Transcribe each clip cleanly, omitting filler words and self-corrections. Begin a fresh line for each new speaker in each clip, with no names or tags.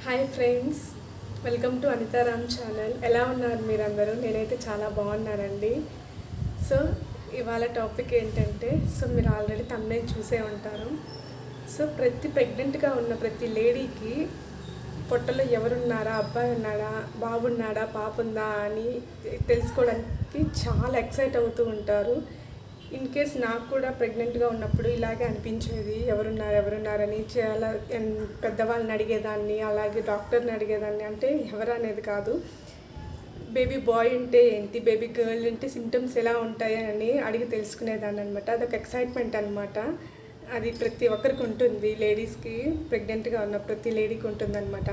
Hi friends, welcome to Anitharam channel. ఎలా ఉన్నారు మీరందరూ? నేనైతే చాలా బాగున్నానండి. సో ఇవాళ టాపిక్ ఏంటంటే, మీరు ఆల్రెడీ తమ్మునే చూసే ఉంటారు. ప్రెగ్నెంట్గా ఉన్న ప్రతి లేడీకి పొట్టలో ఎవరున్నారా, అబ్బాయి ఉన్నాడా, బాబు ఉన్నాడా, పాప ఉందా అని తెలుసుకోవడానికి చాలా ఎక్సైట్ అవుతూ ఉంటారు. ఇన్ కేస్ నాకు కూడా ప్రెగ్నెంట్గా ఉన్నప్పుడు ఇలాగే అనిపించేది, ఎవరున్నారని చాలా పెద్దవాళ్ళని అడిగేదాన్ని, అలాగే డాక్టర్ని అడిగేదాన్ని. అంటే ఎవరు అనేది కాదు, బేబీ బాయ్ ఉంటే ఏంటి, బేబీ గర్ల్ ఉంటే సిమ్టమ్స్ ఎలా ఉంటాయి అని అడిగి తెలుసుకునేదాన్ని అనమాట. అదొక ఎక్సైట్మెంట్ అనమాట. అది ప్రతి ఒక్కరికి ఉంటుంది, లేడీస్కి, ప్రెగ్నెంట్గా ఉన్న ప్రతి లేడీకి ఉంటుందన్నమాట.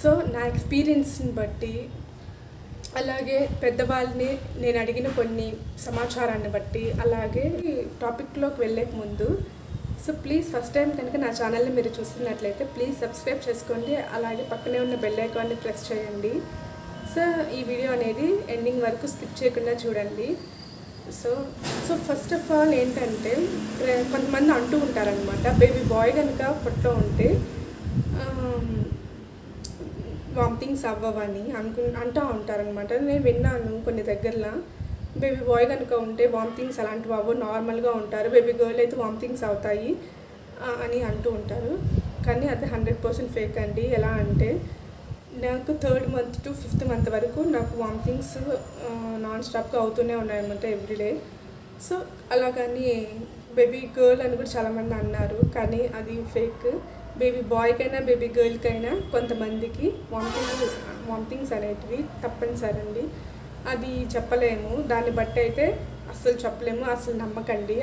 సో నా ఎక్స్పీరియన్స్ని బట్టి, అలాగే పెద్దవాళ్ళని నేను అడిగిన కొన్ని సమాచారాన్ని బట్టి, అలాగే టాపిక్లోకి వెళ్ళే ముందు ప్లీజ్ ఫస్ట్ టైం కనుక నా ఛానల్ని మీరు చూస్తున్నట్లయితే ప్లీజ్ సబ్స్క్రైబ్ చేసుకోండి. అలాగే పక్కనే ఉన్న బెల్ ఐకాన్ని ప్రెస్ చేయండి. ఈ వీడియో అనేది ఎండింగ్ వరకు స్కిప్ చేయకుండా చూడండి. ఫస్ట్ ఆఫ్ ఆల్ ఏంటంటే, కొంతమంది అంటూ ఉంటారనమాట, బేబీ బాయ్ కనుక పొట్టలో ఉంటే వామిటింగ్స్ అవ్వవని అంటూ ఉంటారనమాట. నేను విన్నాను కొన్ని దగ్గరలో, బేబీ బాయ్ కనుక ఉంటే వామిటింగ్స్ అలాంటివి అవ్వవు, నార్మల్గా ఉంటారు, బేబీ గర్ల్ అయితే వామిటింగ్స్ అవుతాయి అని అంటూ ఉంటారు. కానీ అది 100% ఫేక్ అండి. ఎలా అంటే, నాకు 3rd month to 5th month వరకు నాకు వామిటింగ్స్ నాన్ స్టాప్గా అవుతూనే ఉన్నాయన్నమాట, ఎవ్రీడే. అలాగని బేబీ గర్ల్ అని కూడా చాలామంది అన్నారు, కానీ అది ఫేక్. బేబీ బాయ్కైనా బేబీ గర్ల్కైనా కొంతమందికి వామిటింగ్స్ అనేటివి తప్పనిసరి అండి. అది చెప్పలేము, దాన్ని బట్టి అయితే అస్సలు చెప్పలేము, అస్సలు నమ్మకండి,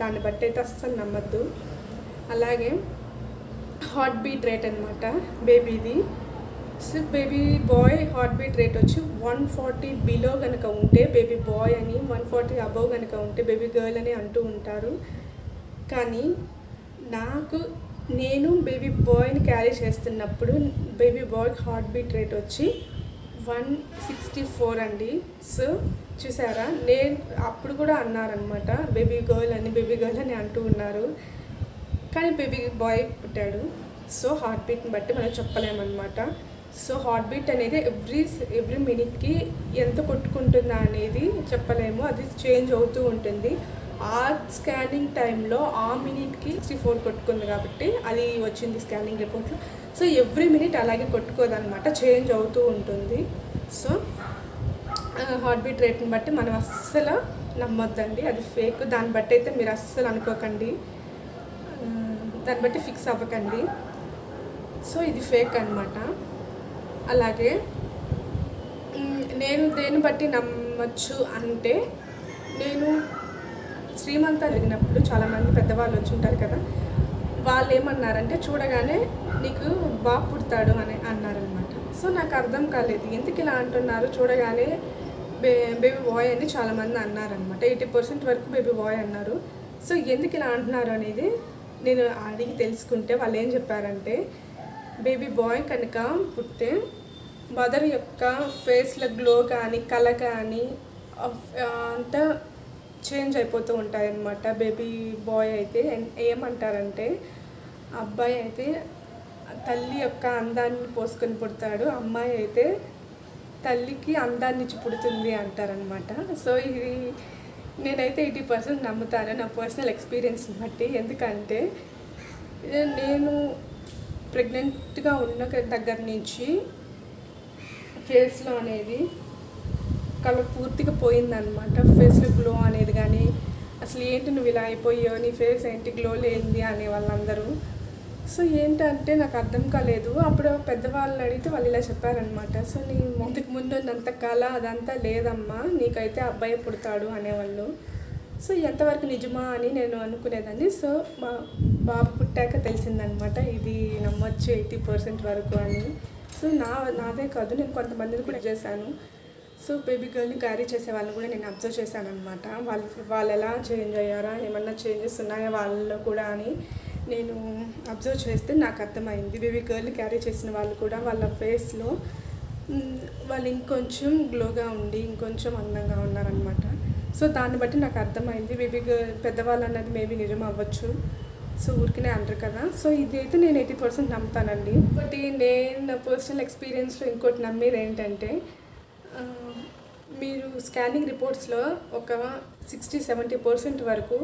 దాన్ని బట్టి అయితే అస్సలు నమ్మద్దు. అలాగే హార్ట్ బీట్ రేట్ అనమాట బేబీది. Baby boy heart beat rate వచ్చి 140 బిలో కనుక ఉంటే బేబీ బాయ్ అని, 140 అబవ్ కనుక ఉంటే బేబీ గర్ల్ అని అంటూ ఉంటారు. కానీ నేను బేబీ బాయ్ని క్యారీ చేస్తున్నప్పుడు baby boy heart beat rate వచ్చి 164 అండి. చూసారా, నేను అప్పుడు కూడా అన్నారనమాట, బేబీ గర్ల్ అని అంటూ ఉన్నారు, కానీ బేబీ బాయ్ పుట్టాడు. హార్ట్ బీట్ని బట్టి మనం చెప్పలేమన్నమాట. హార్ట్ బీట్ అనేది ఎవ్రీ మినిట్కి ఎంత కొట్టుకుంటుందా అనేది చెప్పలేము, అది చేంజ్ అవుతూ ఉంటుంది. ఆ స్కానింగ్ టైంలో ఆ మినిట్కి 64 కొట్టుకుంది కాబట్టి అది వచ్చింది స్కానింగ్ రిపోర్ట్లో. ఎవ్రీ మినిట్ అలాగే కొట్టుకోదన్నమాట, చేంజ్ అవుతూ ఉంటుంది. హార్ట్ బీట్ రేట్ని బట్టి మనం అస్సలు నమ్మొద్దండి, అది ఫేక్. దాన్ని బట్టి అయితే మీరు అస్సలు అనుకోకండి, దాన్ని బట్టి ఫిక్స్ అవ్వకండి. ఇది ఫేక్ అనమాట. అలాగే నేను దేన్ని బట్టి నమ్మచ్చు అంటే, నేను శ్రీమంతం జరిగినప్పుడు చాలామంది పెద్దవాళ్ళు వచ్చి ఉంటారు కదా, వాళ్ళు ఏమన్నారంటే, చూడగానే నీకు బాబు పుడతాడు అని అన్నారనమాట. నాకు అర్థం కాలేదు, ఎందుకు ఇలా అంటున్నారు, చూడగానే బేబీ బాయ్ అని చాలామంది అన్నారనమాట. 80% వరకు బేబీ బాయ్ అన్నారు. ఎందుకు ఇలా అంటున్నారు అనేది నేను అడిగి తెలుసుకుంటే వాళ్ళు ఏం చెప్పారంటే, బేబీ బాయ్ కనుక పుట్టే మదర్ యొక్క ఫేస్లో గ్లో కానీ, కళ కానీ అంతా చేంజ్ అయిపోతూ ఉంటాయన్నమాట. బేబీ బాయ్ అయితే ఏమంటారంటే, అబ్బాయి అయితే తల్లి యొక్క అందాన్ని పోసుకొని పుడతాడు, అమ్మాయి అయితే తల్లికి అందాన్ని ఇచ్చి పుడుతుంది అంటారనమాట. ఇది నేనైతే 80% నమ్ముతాను, నా పర్సనల్ ఎక్స్పీరియన్స్ని బట్టి. ఎందుకంటే నేను ప్రెగ్నెంట్గా ఉన్న దగ్గర నుంచి ఫేస్లో అనేది కలర్ పూర్తిగా పోయిందనమాట. ఫేస్లో గ్లో అనేది కానీ, అసలు ఏంటి నువ్వు ఇలా అయిపోయావు, నీ ఫేస్ ఏంటి గ్లో లేనిది అనే వాళ్ళందరూ. ఏంటంటే నాకు అర్థం కాలేదు. అప్పుడు పెద్దవాళ్ళని అడిగితే వాళ్ళు ఇలా చెప్పారనమాట, నీ ఇంతకు ముందు ఉన్నంత కళ అదంతా లేదమ్మా, నీకైతే అబ్బాయి పుడతాడు అనేవాళ్ళు. ఎంతవరకు నిజమా అని నేను అనుకునేదాన్ని. మా బాబు పుట్టాక తెలిసిందనమాట, ఇది నమ్మొచ్చు 80% వరకు అని. నాదే కాదు, నేను కొంతమందిని కూడా చేశాను. బేబీ గర్ల్ని క్యారీ చేసే వాళ్ళని కూడా నేను అబ్జర్వ్ చేశాను అనమాట. వాళ్ళు ఎలా చేంజ్ అయ్యారా, ఏమన్నా చేంజెస్ ఉన్నాయా వాళ్ళలో కూడా అని నేను అబ్జర్వ్ చేస్తే నాకు అర్థమైంది. బేబీ గర్ల్ని క్యారీ చేసిన వాళ్ళు కూడా వాళ్ళ ఫేస్లో వాళ్ళు ఇంకొంచెం గ్లోగా ఉండి ఇంకొంచెం అందంగా ఉన్నారనమాట. దాన్ని బట్టి నాకు అర్థమైంది, బేబీ గర్ల్ పెద్దవాళ్ళు అన్నది మేబీ నిజం అవ్వచ్చు, సో ఊరికనే అంటారు కదా. సో ఇదైతే నేను 80% నమ్ముతానండి. బట్ నేను నా పర్సనల్ ఎక్స్పీరియన్స్లో ఇంకోటి నమ్మేది ఏంటంటే, మీరు స్కానింగ్ రిపోర్ట్స్లో ఒక 60-70% వరకు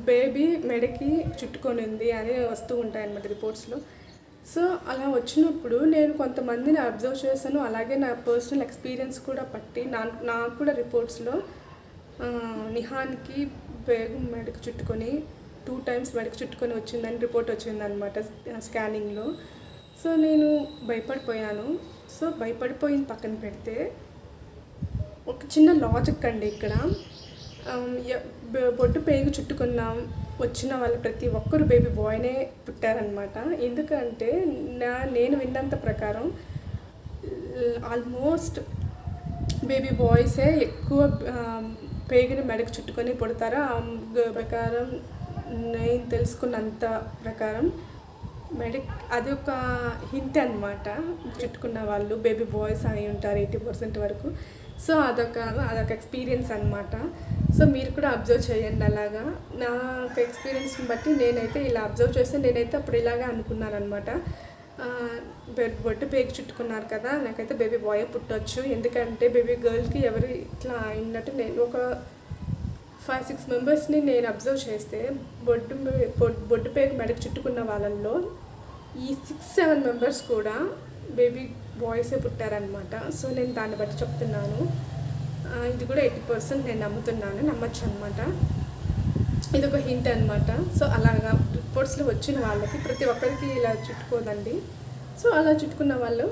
బేబీ మెడకి చుట్టుకొనింది అని వస్తూ ఉంటాయన్నమాట రిపోర్ట్స్లో. సో అలా వచ్చినప్పుడు నేను కొంతమందిని అబ్జర్వ్ చేశాను, అలాగే నా పర్సనల్ ఎక్స్పీరియన్స్ కూడా పట్టి నాకు కూడా రిపోర్ట్స్లో నిహాన్కి బేగు మెడకు చుట్టుకొని 2 times మెడకు చుట్టుకొని వచ్చిందని రిపోర్ట్ వచ్చిందనమాట స్కానింగ్లో. సో నేను భయపడిపోయాను. సో భయపడిపోయిన పక్కన పెడితే ఒక చిన్న లాజిక్ అండి ఇక్కడ. బొడ్డు పేగు చుట్టుకున్నాం వచ్చిన వాళ్ళు ప్రతి ఒక్కరు బేబీ బాయ్నే పుట్టారనమాట. ఎందుకంటే నేను విన్నంత ప్రకారం ఆల్మోస్ట్ బేబీ బాయ్సే ఎక్కువ పేగుని మెడకు చుట్టుకొని పుడతారు. ఆ ప్రకారం నేను తెలుసుకున్నంత ప్రకారం అది ఒక హింట్ అనమాట. చుట్టుకున్న వాళ్ళు బేబీ బాయ్స్ అయి ఉంటారు 80% వరకు. సో అదొక ఎక్స్పీరియన్స్ అనమాట. సో మీరు కూడా అబ్జర్వ్ చేయండి. అలాగా నాకు ఎక్స్పీరియన్స్ని బట్టి నేనైతే ఇలా అబ్జర్వ్ చేస్తే నేనైతే అప్పుడు ఇలాగా అనుకున్నాను అనమాట. బొట్టు పేగు చుట్టుకున్నారు కదా, నాకైతే బేబీ బాయ్ పుట్టవచ్చు. ఎందుకంటే బేబీ గర్ల్కి ఎవరు ఇట్లా అయినట్టు నేను ఒక 5-6 మెంబర్స్ని నేను అబ్జర్వ్ చేస్తే బొడ్డు పేగు మెడకు చుట్టుకున్న వాళ్ళల్లో ఈ 6-7 మెంబర్స్ కూడా బేబీ బాయ్సే పుట్టారనమాట. సో నేను దాన్ని బట్టి చెప్తున్నాను. ఇది కూడా 80% నేను నమ్మచ్చు అనమాట. ఇది ఒక హింట్ అనమాట. సో అలాగా రిపోర్ట్స్లో వచ్చిన వాళ్ళకి ప్రతి ఒక్కరికి ఇలా చుట్టుకోదండి. సో అలా చుట్టుకున్న వాళ్ళు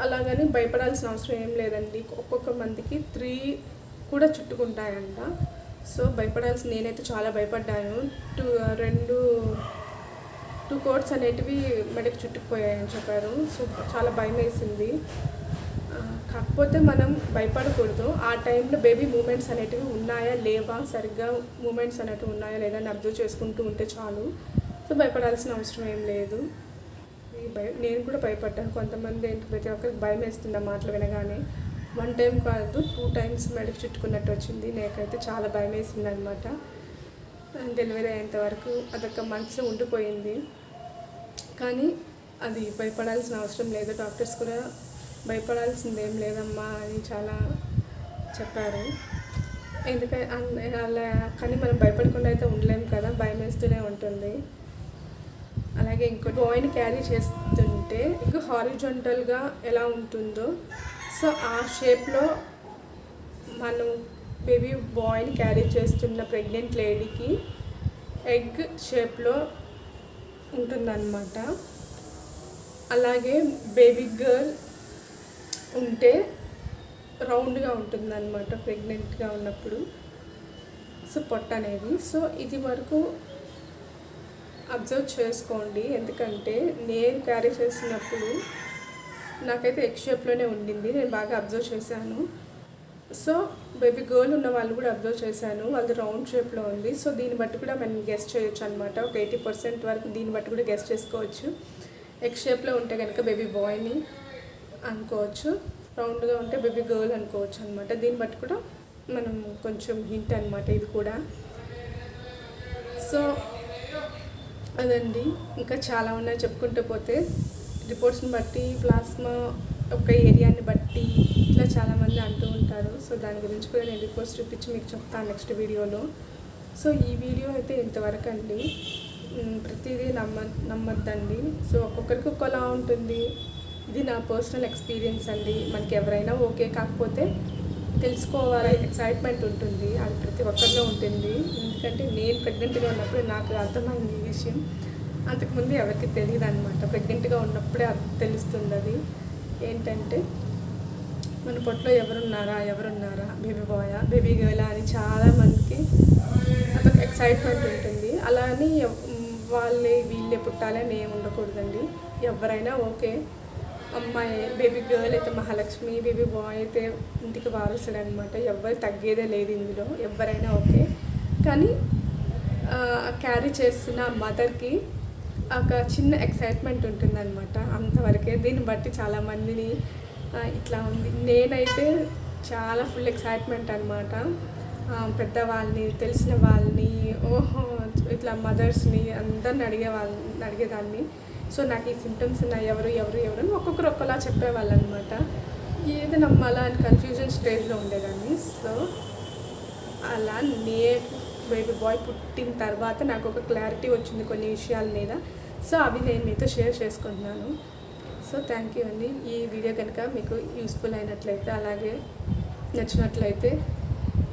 అలాగని భయపడాల్సిన అవసరం ఏం లేదండి. ఒక్కొక్క మందికి 3 కూడా చుట్టుకుంటాయంట. సో నేనైతే చాలా భయపడ్డాను. 2 కోట్స్ అనేటివి మెడకు చుట్టుకుపోయాయని చెప్పారు. సో చాలా భయం వేసింది. కాకపోతే మనం భయపడకూడదు. ఆ టైంలో బేబీ మూమెంట్స్ అనేటివి ఉన్నాయా లేవా, సరిగ్గా మూమెంట్స్ అనేటివి ఉన్నాయా లేదా అని అబ్జర్వ్ చేసుకుంటూ ఉంటే చాలు. సో భయపడాల్సిన అవసరం ఏం లేదు. నేను కూడా భయపడ్డాను. కొంతమంది ప్రతి ఒక్కరికి భయం వేస్తుంది ఆ మాటలు వినగానే. 1 time కాదు 2 times మెడకు చుట్టుకున్నట్టు వచ్చింది. నాకైతే చాలా భయం వేసింది అనమాట. డెలివరీ అయ్యేంత వరకు అదొక మనసులో ఉండిపోయింది. కానీ అది భయపడాల్సిన అవసరం లేదు. డాక్టర్స్ కూడా భయపడాల్సింది ఏం లేదమ్మా అని చాలా చెప్పారు. ఎందుకంటే అలా కానీ మనం భయపడకుండా అయితే ఉండలేము కదా, భయం వేస్తూనే ఉంటుంది. అలాగే ఇంకో బాయ్ని క్యారీ చేస్తుంటే ఇంకా హారిజాంటల్గా ఎలా ఉంటుందో సో ఆ షేప్లో మనం బేబీ బాయ్ని క్యారీ చేస్తున్న ప్రెగ్నెంట్ లేడీకి ఎగ్ షేప్లో ఉంటుందన్నమాట. అలాగే బేబీ గర్ల్ ఉంటే రౌండ్గా ఉంటుందన్నమాట ప్రెగ్నెంట్గా ఉన్నప్పుడు. సో పొట్ట అనేది. సో ఇది వరకు అబ్జర్వ్ చేసుకోండి. ఎందుకంటే నేను క్యారీ చేసినప్పుడు నాకైతే ఎగ్ షేప్లోనే ఉండింది. నేను బాగా అబ్జర్వ్ చేశాను. సో బేబీ గర్ల్ ఉన్న వాళ్ళు కూడా అబ్జర్వ్ చేశాను, వాళ్ళది రౌండ్ షేప్లో ఉంది. సో దీన్ని బట్టి కూడా మనం గెస్ట్ చేయొచ్చు అనమాట. ఒక 80% వరకు దీన్ని బట్టి కూడా గెస్ట్ చేసుకోవచ్చు. ఎగ్ షేప్లో ఉంటే కనుక బేబీ బాయ్ని అనుకోవచ్చు, రౌండ్గా ఉంటే బేబీ గర్ల్ అనుకోవచ్చు అనమాట. దీన్ని బట్టి కూడా మనం కొంచెం హింట్ అనమాట ఇది కూడా. సో అదండి, ఇంకా చాలా ఉన్నాయి చెప్పుకుంటూ పోతే. రిపోర్ట్స్ని బట్టి ప్లాస్మా ఒక ఏరియాని బట్టి ఇట్లా చాలామంది అంటూ ఉంటారు. సో దాని గురించి కూడా నేను రిపోర్ట్స్ చూపించి మీకు చెప్తాను నెక్స్ట్ వీడియోలో. సో ఈ వీడియో అయితే ఇంతవరకు అండి. ప్రతిదీ నమ్మద్దండి. సో ఒక్కొక్కరికి ఒక్కలా ఉంటుంది. ఇది నా పర్సనల్ ఎక్స్పీరియన్స్ అండి. మనకి ఎవరైనా ఓకే, కాకపోతే తెలుసుకోవాలి ఎక్సైట్మెంట్ ఉంటుంది, అది ప్రతి ఒక్కరిలో ఉంటుంది. ఎందుకంటే నేను ప్రెగ్నెంట్గా ఉన్నప్పుడు నాకు అర్థమైంది ఈ విషయం. అంతకుముందు ఎవరికి తెలియదు అనమాట. ప్రెగ్నెంట్గా ఉన్నప్పుడే తెలుస్తుంది. అది ఏంటంటే మన పొట్టలో ఎవరున్నారా, బేబీ బాయా, బేబీ గర్లా అని చాలామందికి అదొక ఎక్సైట్మెంట్ ఉంటుంది. అలా అని వీళ్ళే పుట్టాలని ఏమి ఉండకూడదండి. ఎవరైనా ఓకే. అమ్మాయి బేబీ గర్ల్ అయితే మహాలక్ష్మి, బేబీ బాయ్ అయితే ఇంటికి వారసుడు అనమాట. ఎవరు తగ్గేదే లేదు ఇందులో. ఎవరైనా ఓకే. కానీ క్యారీ చేస్తున్న మదర్కి ఒక చిన్న ఎక్సైట్మెంట్ ఉంటుందన్నమాట, అంతవరకే. దీన్ని బట్టి చాలామందిని ఇట్లా ఉంది. నేనైతే చాలా ఫుల్ ఎక్సైట్మెంట్ అనమాట. పెద్దవాళ్ళని, తెలిసిన వాళ్ళని, ఇట్లా మదర్స్ని అందరిని అడిగేదాన్ని. సో నాకు ఈ సిమ్టమ్స్ ఉన్నాయి, ఎవరు అని ఒక్కొక్కరు ఒక్కలా చెప్పేవాళ్ళు అనమాట. ఏది నమ్మాలా అని కన్ఫ్యూజన్ స్టేజ్లో ఉండేదాన్ని. సో అలా బేబీ బాయ్ పుట్టిన తర్వాత నాకు ఒక క్లారిటీ వచ్చింది కొన్ని విషయాల మీద. సో అవి నేను మీతో షేర్ చేసుకుంటున్నాను. సో థ్యాంక్ యూ అండి. ఈ వీడియో కనుక మీకు యూస్ఫుల్ అయినట్లయితే, అలాగే నచ్చినట్లయితే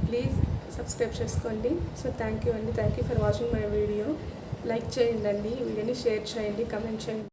ప్లీజ్ సబ్స్క్రైబ్ చేసుకోండి. సో థ్యాంక్ యూ అండి. Thank you for watching my video. Like చేయండి, ఈ వీడియోని షేర్ చేయండి, కమెంట్ చేయండి.